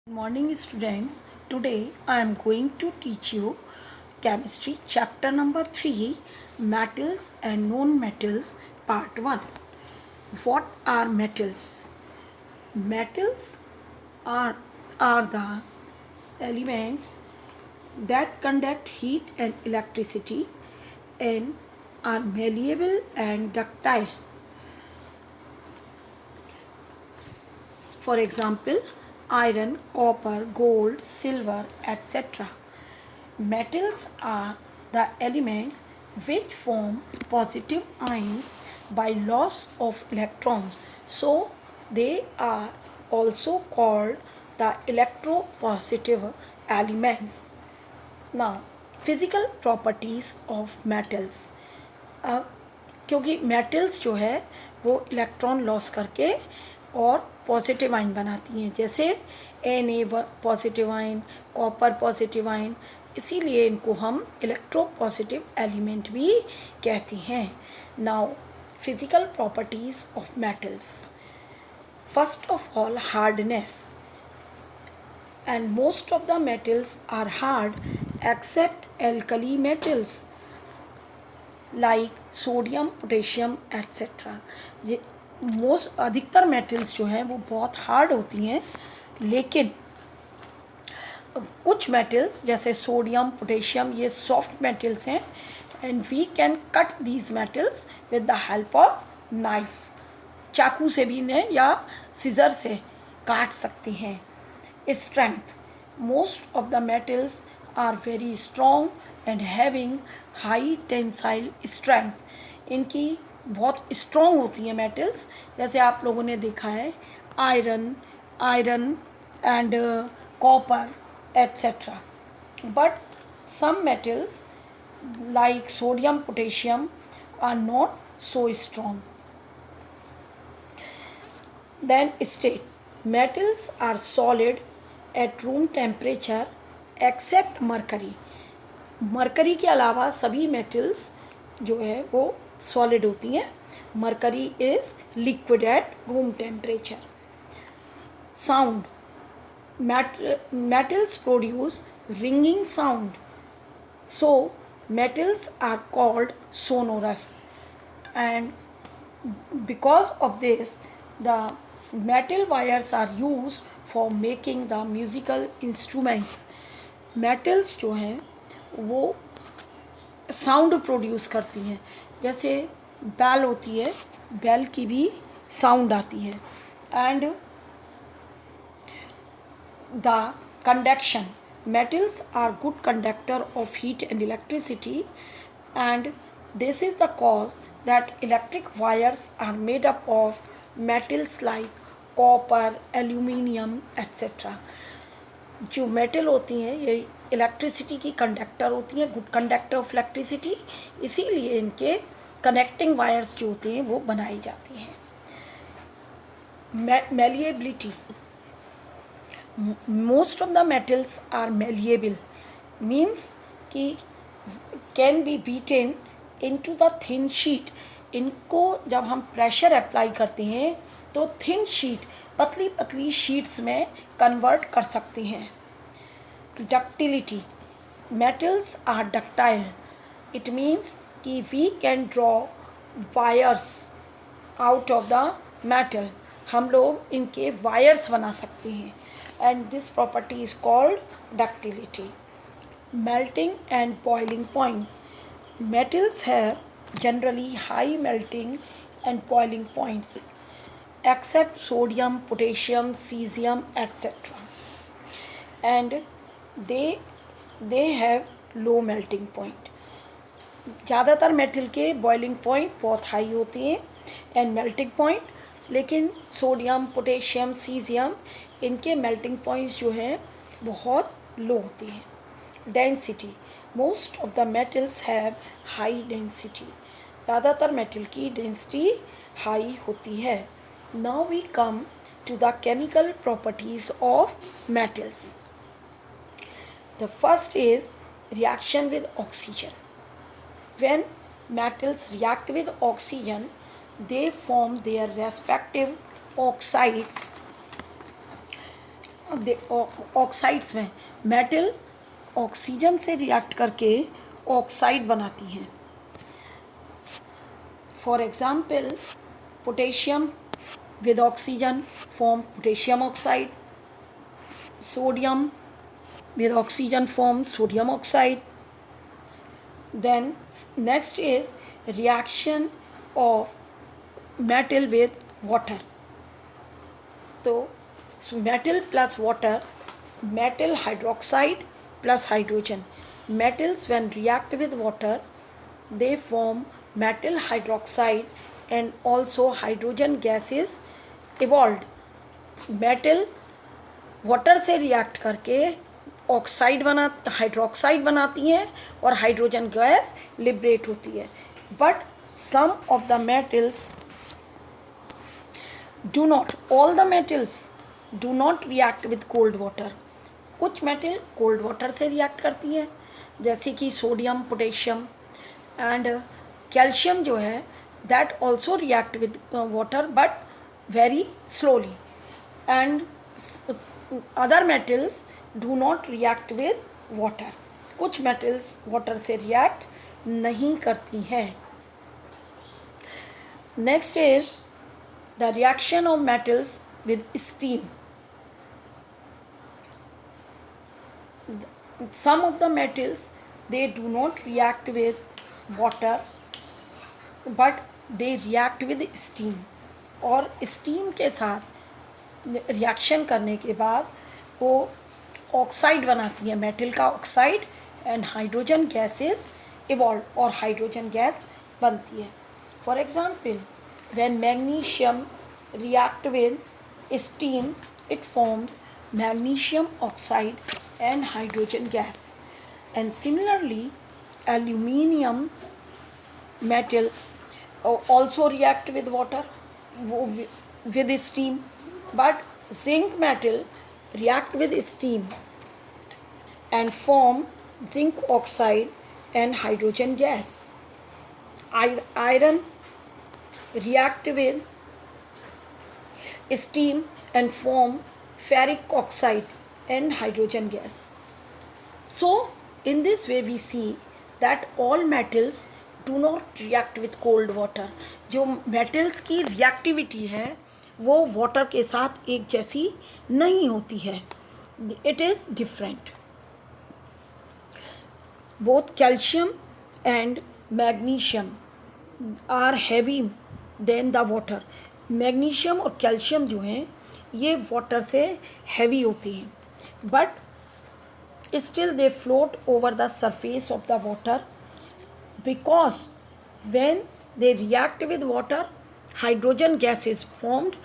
Morning students, today I am going to teach you chemistry chapter number 3, metals and non-metals, part 1. What are metals? Metals are, are the elements that conduct heat and electricity and are malleable and ductile. For example, iron, copper, gold, silver, etc. Metals are the elements which form positive ions by loss of electrons. So, they are also called the electropositive elements. Now, physical properties of metals. अब क्योंकि metals जो है वो electron loss करके और positive ion बनाती हैं, जैसे Na positive ion, copper positive ion, इसीलिए इनको हम इलेक्ट्रोपॉजिटिव एलिमेंट भी कहते हैं. Now physical properties of metals. First of all, hardness. And most of the metals are hard except alkali metals like sodium, potassium, etc. ये most अधिकतर metals जो हैं वो बहुत हार्ड होती हैं, लेकिन कुछ मेटल्स जैसे सोडियम, पोटेशियम, ये सॉफ्ट मेटल्स हैं and we can cut these metals with the help of knife. चाकू से भी इन्हें या सीजर से काट सकते हैं. Strength. Most of the metals are very strong and having high tensile strength. इनकी बहुत स्ट्रॉन्ग होती हैं मेटल्स, जैसे आप लोगों ने देखा है iron and copper etcetera. But some metals like sodium, potassium are not so strong. Then state, metals are solid at room temperature except mercury. Mercury के अलावा सभी मेटल्स जो है वो सॉलिड होती हैं. Mercury is liquid at room temperature. Sound. metals produce ringing sound, so metals are called sonorous, and because of this the metal wires are used for making the musical instruments. metals जो हैं वो sound produce करती हैं, जैसे bell होती है, bell की भी साउंड आती है. And the conduction. metals are good conductor of heat and electricity, and this is the cause that electric wires are made up of metals like copper, aluminium, etc. जो metal होती हैं ये electricity की conductor होती हैं, good conductor of electricity, इसीलिए इनके connecting wires जो होते हैं वो बनाई जाती हैं. malleability. Most of the metals are malleable, means कि can be beaten into the thin sheet. इनको जब हम प्रेशर अप्लाई करते हैं तो थिन शीट, पतली पतली शीट्स में कन्वर्ट कर सकते हैं. Ductility. Metals are ductile. It means कि we can draw wires out of the metal. हम लोग इनके वायर्स बना सकते हैं, and this property is called ductility. Melting and boiling point. metals have generally high melting and boiling points except sodium, potassium, cesium, etc. and they have low melting point. ज़्यादातर metal के boiling point बहुत high होते हैं and melting point, लेकिन sodium, potassium, caesium, इनके melting points जो हैं बहुत लो होते हैं. Density. Most of the metals have high density. ज़्यादातर मेटल की डेंसिटी हाई होती है. Now we come to the chemical properties of metals. The first is reaction with oxygen. When metals react with oxygen, they form their respective oxides. Oxides में metal oxygen से react करके oxide बनाती हैं. For example potassium with oxygen form potassium oxide, sodium with oxygen form sodium oxide. Then next is reaction of metal with water. So metal plus water, metal hydroxide plus hydrogen. Metals when react with water, they form metal hydroxide and also hydrogen gases evolved. Metal water से react करके hydroxide बनाती हैं और hydrogen gas liberate होती है. But some of the metals do not, all the metals do not react with cold water. कुछ metal cold water से react करती हैं, जैसे कि सोडियम, पोटेशियम एंड कैल्शियम जो है that also react with water but very slowly, and other metals do not react with water. कुछ metals water से react नहीं करती हैं. Next is the reaction of metals with steam. Some of the metals they do not react with water but they react with steam, और steam के साथ reaction करने के बाद वो ऑक्साइड बनाती है, मेटल का oxide, and hydrogen gases evolve और हाइड्रोजन गैस बनती है. For example when magnesium react with steam it forms magnesium oxide and hydrogen gas. And similarly aluminium metal also react with water with steam, but zinc metal react with steam and form zinc oxide and hydrogen gas. Iron react with steam and form ferric oxide and hydrogen gas. So in this way we see that all metals do not react with cold water. जो metals की reactivity है वो water के साथ एक जैसी नहीं होती है, it is different. Both calcium and magnesium are heavy than the water. Magnesium और कैल्शियम जो हैं ये वाटर से हैवी होती हैं, but still they float over the surface of the water, because when they react with water hydrogen gas is formed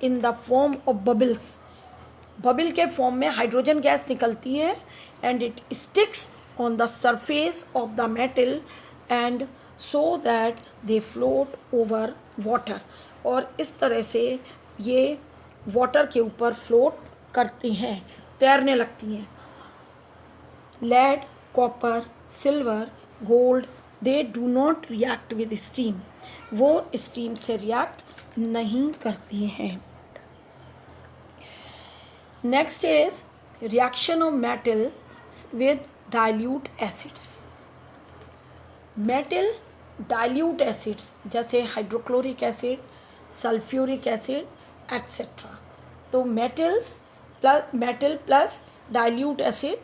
in the form of bubbles. Bubble के form में hydrogen gas निकलती है and it sticks on the surface of the metal and so that they float over water. और इस तरह से ये water के ऊपर फ्लोट करती हैं, तैरने लगती हैं. Lead, copper, silver, gold they do not react with steam. वो स्टीम से रिएक्ट नहीं करती हैं. Next is reaction of metal with dilute acids. Metal dilute acids जैसे hydrochloric acid, sulphuric acid etcetera. तो metal plus dilute acid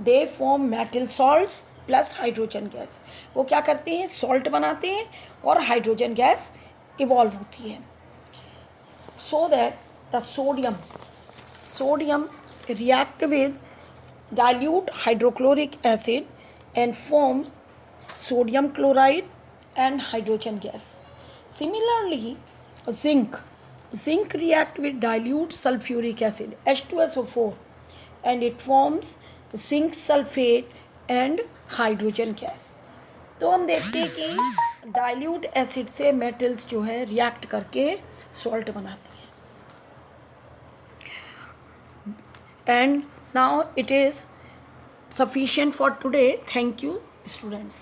they form metal salts plus hydrogen gas. वो क्या करते हैं, सॉल्ट बनाते हैं और हाइड्रोजन गैस इवॉल्व होती है. So that the sodium react with dilute hydrochloric acid and form sodium chloride and hydrogen gas. Similarly, zinc react with dilute sulfuric acid H2SO4 and it forms zinc sulfate and hydrogen gas. तो हम देखते हैं कि dilute acid से metals जो है react करके salt बनाती हैं. And now it is sufficient for today. Thank you, students.